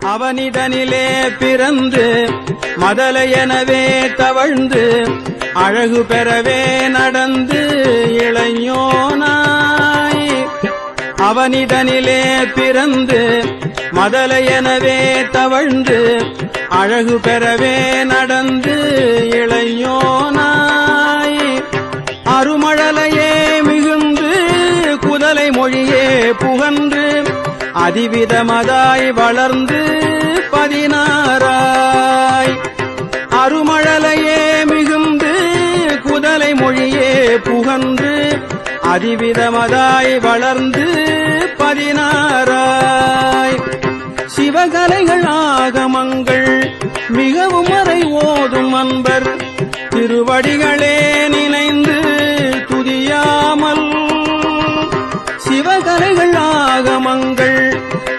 அவனிடனிலே பிறந்து மதலையெனவே தவழ்ந்து அழகு பெறவே நடந்து இளைஞனாய் அவனிடனிலே பிறந்து மதலையெனவே தவழ்ந்து அழகு பெறவே நடந்து இளைஞனாய் அருமழலையே மிகுந்து குதலை மொழியே புகன்று அதிவிதமதாய் வளர்ந்து 16 அருமழலையே மிகுந்து குதலை மொழியே புகன்று அதிவிதமதாய் வளர்ந்து 16 சிவகலைகள் ஆகமங்கள் மிகவும் அறை ஓதும் அன்பர் திருவடிகளே